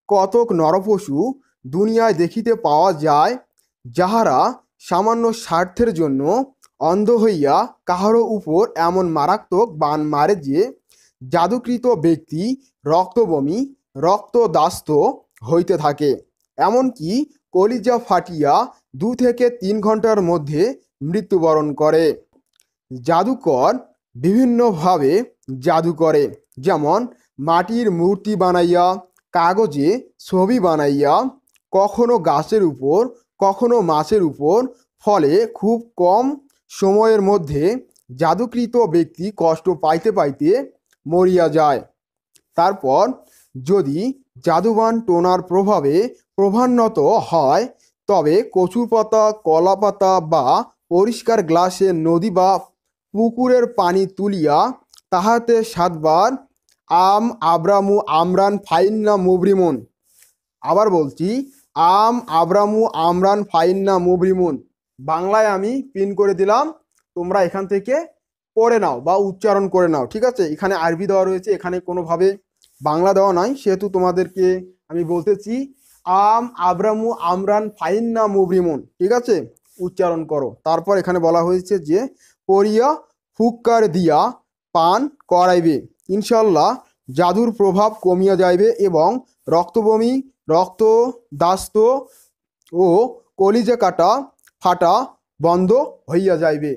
কতক নরপশু দুনিয়ায় দেখিতে পাওয়া যায়, যাহারা সামান্য স্বার্থের জন্য অন্ধ হইয়া কাহারও উপর এমন মারাত্মক বাণ মারে যে জাদুকৃত ব্যক্তি রক্তবমি রক্তদাস্ত হইতে থাকে, এমনকি কলিজা ফাটিয়া 2 থেকে 3 ঘন্টার মধ্যে মৃত্যুবরণ করে। জাদুকর বিভিন্নভাবে জাদু করে, যেমন মাটির মূর্তি বানাইয়া, কাগজে ছবি বানাইয়া, কখনো গাছের উপর কখনো মাছের উপর। ফলে খুব কম সময়ের মধ্যে জাদুকৃত ব্যক্তি কষ্ট পাইতে পাইতে মরিয়া যায়। তারপর যদি জাদুবান টোনার প্রভাবে প্রভান্বিত হয়, তবে কচুর পাতা, কলা পাতা বা পরিষ্কার গ্লাসে নদী বা পুকুরের পানি তুলিয়া তাহাতে 7 বার আম আব্রামু আমরান ফাইন্না মুবরিমুন। আবার বলছি, আম আব্রামু আমরান ফাইন্না মুবরিমুন। বাংলায় আমি পিন করে দিলাম, তোমরা এখান থেকে পড়ে নাও বা উচ্চারণ করে নাও। ঠিক আছে, এখানে আরবি দেওয়া রয়েছে, এখানে কোনোভাবে বাংলা দেওয়া নাই, সেহেতু তোমাদেরকে আমি বলতেছি আম আব্রামু আমরান ফাইন্না মুবরিমুন। ঠিক আছে, উচ্চারণ করো। তারপর এখানে বলা হয়েছে যে পড়িয়া ফুক্কার দিয়া পান করাইবে, ইনশাল্লাহ জাদুর প্রভাব কমিয়া যাইবে এবং রক্তবমি রক্তদাস্ত ও কলিজা কাটা ফাটা বন্ধ হইয়া যাইবে।